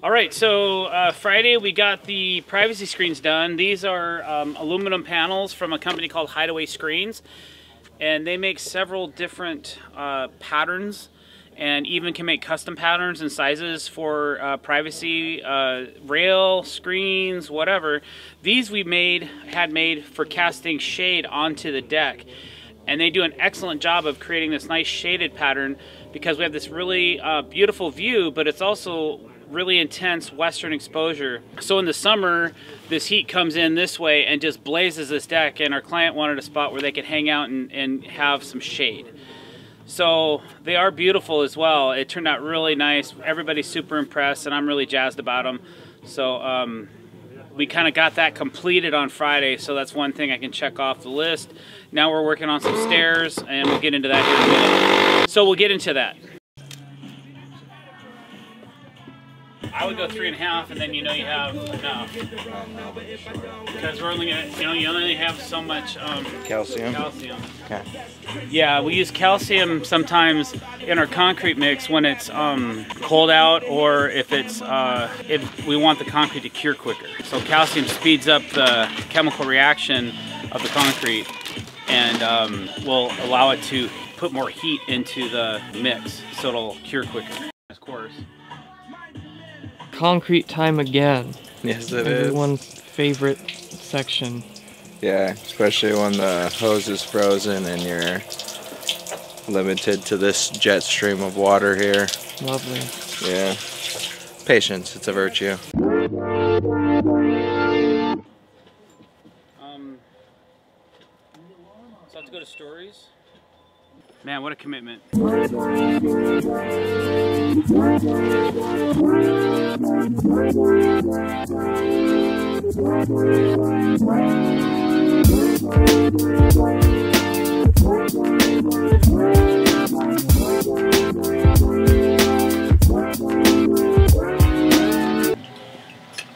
Alright, so Friday we got the privacy screens done. These are aluminum panels from a company called Hideaway Screens, and they make several different patterns and even can make custom patterns and sizes for privacy, rail, screens, whatever. These we had made for casting shade onto the deck, and they do an excellent job of creating this nice shaded pattern because we have this really beautiful view, but it's also really intense western exposure. So in the summer, this heat comes in this way and just blazes this deck, and our client wanted a spot where they could hang out and have some shade. So they are beautiful as well. It turned out really nice. Everybody's super impressed, and I'm really jazzed about them. So we kind of got that completed on Friday, so that's one thing I can check off the list. Now we're working on some stairs, and we'll get into that here in a minute. So we'll get into that. I would go 3.5, and then you know you have enough. Because we're only gonna, you only have so much calcium. Okay. Yeah, we use calcium sometimes in our concrete mix when it's cold out, or if it's if we want the concrete to cure quicker. So calcium speeds up the chemical reaction of the concrete and will allow it to put more heat into the mix, so it'll cure quicker. Of course. Concrete time again. Yes, it Everyone's favorite section. Yeah, especially when the hose is frozen and you're limited to this jet stream of water here. Lovely. Yeah. Patience, it's a virtue. So let's go to stories. Man, what a commitment.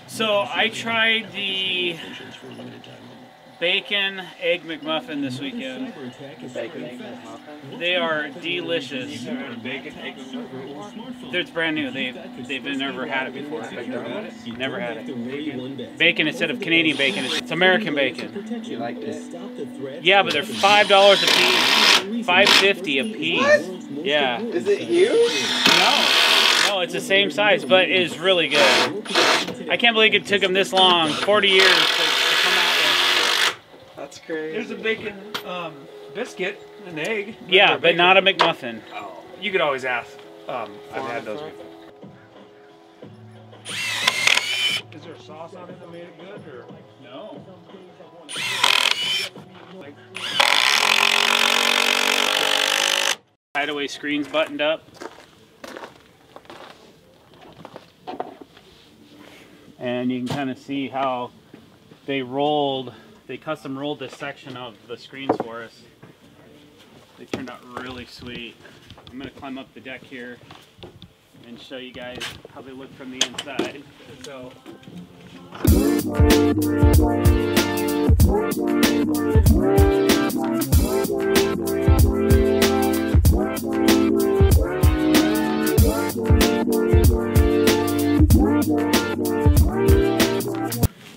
So I tried the bacon egg McMuffin this weekend. Bacon egg McMuffin? They are delicious. It's brand new. They've never had it before. Never had it. Bacon instead of Canadian bacon. It's American bacon. You liked it? Yeah, but they're $5 a piece. $5.50 a piece. What? Yeah. Is it huge? No, it's the same size, but it is really good. I can't believe it took them this long, 40 years to come out with. That's crazy. There's a bacon biscuit, an egg. Yeah, but not a McMuffin. Oh, you could always ask. I've had those before. Is there sauce on it that made it good, or No. Hideaway Screens buttoned up. And you can kind of see how they custom rolled this section of the screens for us. They turned out really sweet. I'm going to climb up the deck here and show you guys how they look from the inside. So.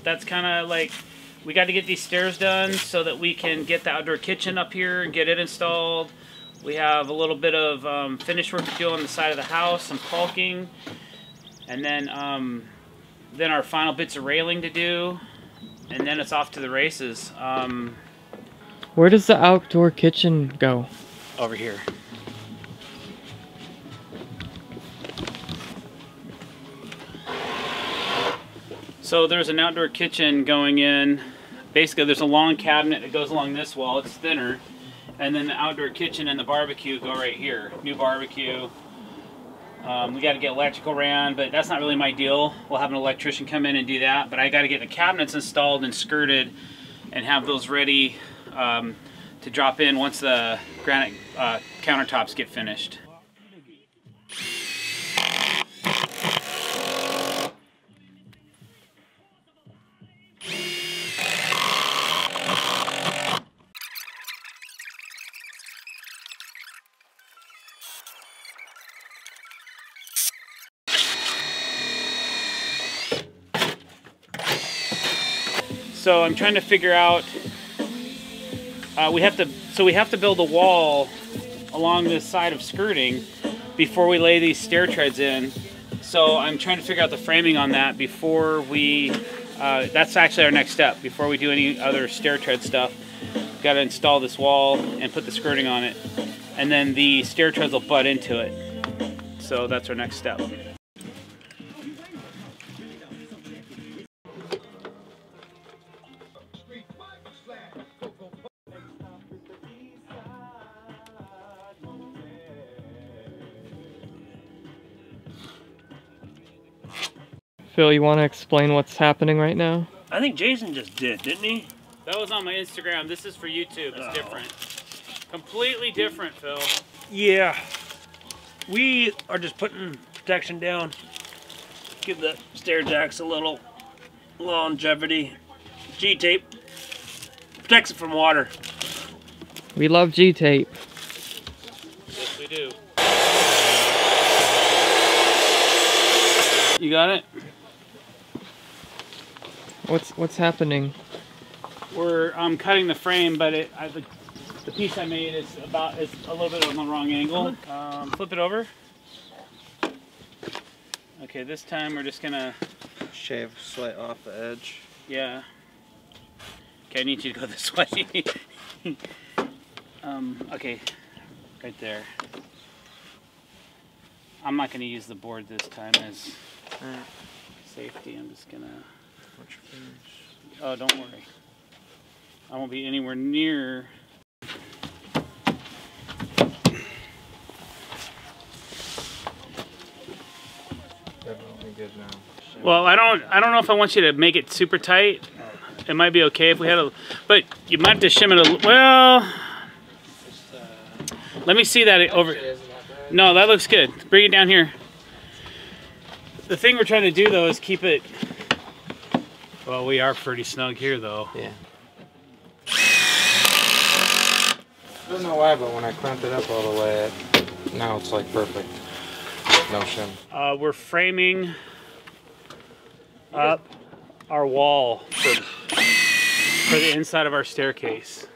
That's kind of like, we got to get these stairs done so that we can get the outdoor kitchen up here and get it installed. We have a little bit of finish work to do on the side of the house, some caulking, and then our final bits of railing to do, and then it's off to the races. Where does the outdoor kitchen go? Over here. So there's an outdoor kitchen going in. Basically, there's a long cabinet that goes along this wall. It's thinner. And then the outdoor kitchen and the barbecue go right here. New barbecue. We got to get electrical ran, but that's not really my deal. We'll have an electrician come in and do that. But I got to get the cabinets installed and skirted and have those ready to drop in once the granite countertops get finished. So I'm trying to figure out. We have to build a wall along this side of skirting before we lay these stair treads in. So I'm trying to figure out the framing on that before we. That's actually our next step before we do any other stair tread stuff. Got to install this wall and put the skirting on it, and then the stair treads will butt into it. So that's our next step. Phil, you want to explain what's happening right now? I think Jason just did, didn't he? That was on my Instagram. This is for YouTube. It's different. Completely different, Phil. Yeah. We are just putting protection down. Give the stair jacks a little longevity. G-tape. Protects it from water. We love G-tape. Yes, we do. You got it? What's happening? We're cutting the frame, but the piece I made is a little bit on the wrong angle. Flip it over. Okay, this time we're just gonna Shave slight off the edge. Yeah. Okay, I need you to go this way. Okay, right there. I'm not gonna use the board this time as safety. I'm just gonna. Oh, don't worry. I won't be anywhere near. Definitely good now. Well, I don't know if I want you to make it super tight. It might be okay if we had a, but you might have to shim it a. Well, let me see that over. No, that looks good. Bring it down here. The thing we're trying to do though is keep it. Well, we are pretty snug here though. Yeah. I don't know why, but when I clamped it up all the way, now it's like perfect. No shim. We're framing up our wall for the inside of our staircase.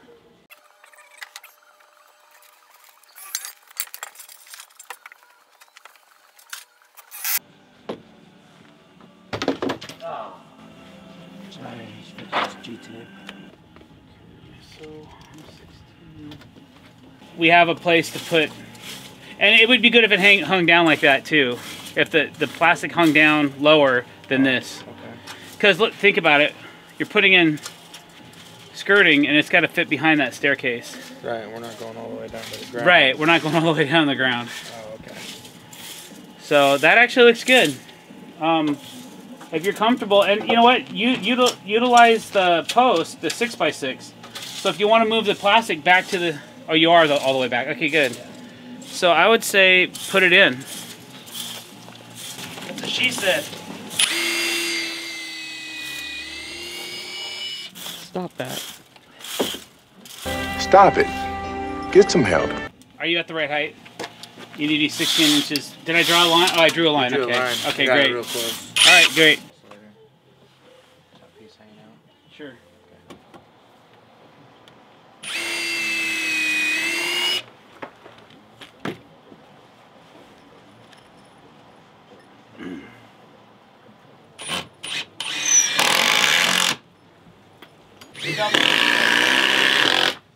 We have a place to put, and it would be good if it hung down like that too. If the plastic hung down lower than this. Because look, think about it. You're putting in skirting and it's got to fit behind that staircase. Right, we're not going all the way down to the ground. Right, we're not going all the way down the ground. Oh, okay. So that actually looks good. If you're comfortable, and you know what, utilize the post, the 6x6. So if you want to move the plastic back to the, oh, you are all the way back. Okay, good. So I would say put it in. She said. Stop that. Stop it. Get some help. Are you at the right height? You need 16 inches. Did I draw a line? Oh, I drew a line. You drew Okay. a line. Okay, You got it great. real close. All right, great. That piece hanging out. Sure.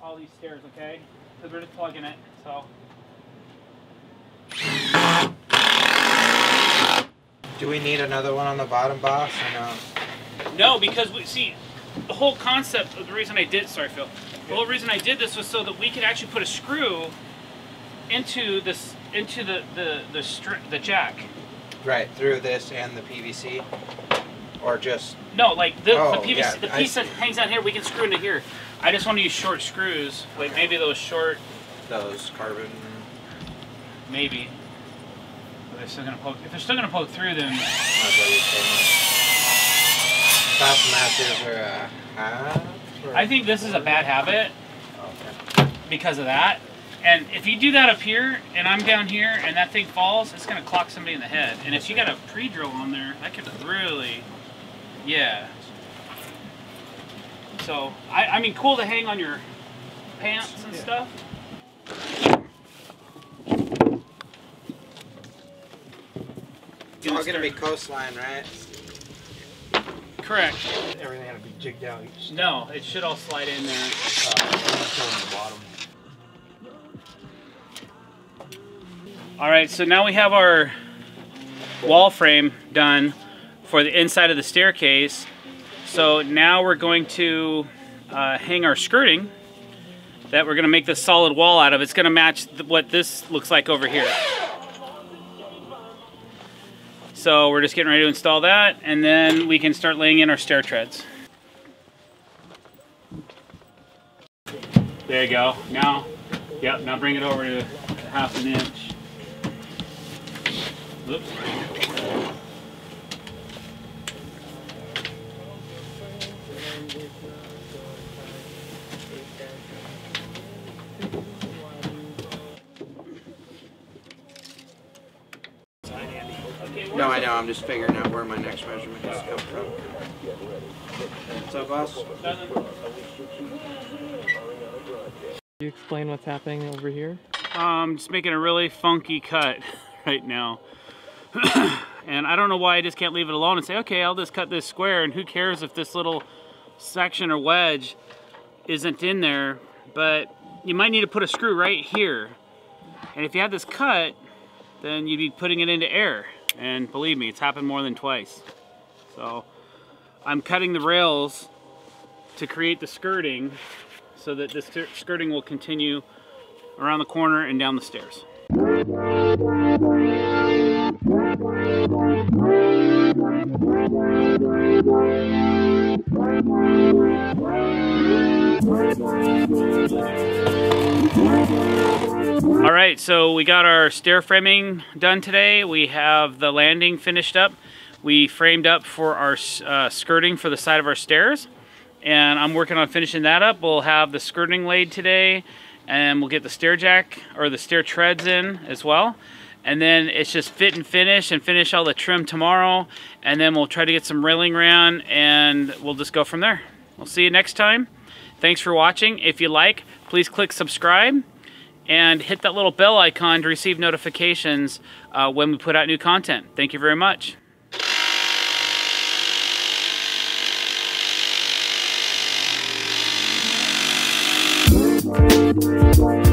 All these stairs, okay? Because we're just plugging it, so. Do we need another one on the bottom, boss, or no? No, because we see the whole concept of the reason I did. Sorry, Phil. The whole reason I did this was so that we could actually put a screw into this, into the jack. Right, through this and the PVC, or just. No, like the PVC, yeah, the piece that hangs out here, we can screw into here. I just want to use short screws, like maybe those short. Those carbon. Maybe. But they're still gonna poke. If they're still gonna poke through, then. Taskmasters are half? I think this is a bad habit Okay. because of that. And if you do that up here, and I'm down here, and that thing falls, it's gonna clock somebody in the head. And if you got a pre-drill on there, that could really, yeah. So, I mean, cool to hang on your pants and stuff. It's all gonna be coastline, right? Correct. Everything had to be jigged out each step. No, it should all slide in there. On the bottom. All right, so now we have our wall frame done for the inside of the staircase. So now we're going to hang our skirting that we're going to make this solid wall out of. It's going to match what this looks like over here. So we're just getting ready to install that, and then we can start laying in our stair treads. There you go. Now, yep, now bring it over to 1/2 inch. Oops. No, I know. I'm just figuring out where my next measurement is coming from. So, boss? Can you explain what's happening over here? Just making a really funky cut right now. And I don't know why I just can't leave it alone and say, okay, I'll just cut this square, and who cares if this little section or wedge isn't in there. But you might need to put a screw right here. And if you had this cut, then you'd be putting it into air. And believe me, it's happened more than twice. So I'm cutting the rails to create the skirting so that the skirting will continue around the corner and down the stairs. All right, so we got our stair framing done today. We have the landing finished up. We framed up for our skirting for the side of our stairs, and I'm working on finishing that up. We'll have the skirting laid today, and we'll get the stair jack or the stair treads in as well. And then it's just fit and finish all the trim tomorrow, and then we'll try to get some railing around, and we'll just go from there. We'll see you next time. Thanks for watching. If you like, please click subscribe and hit that little bell icon to receive notifications when we put out new content. Thank you very much. Bye.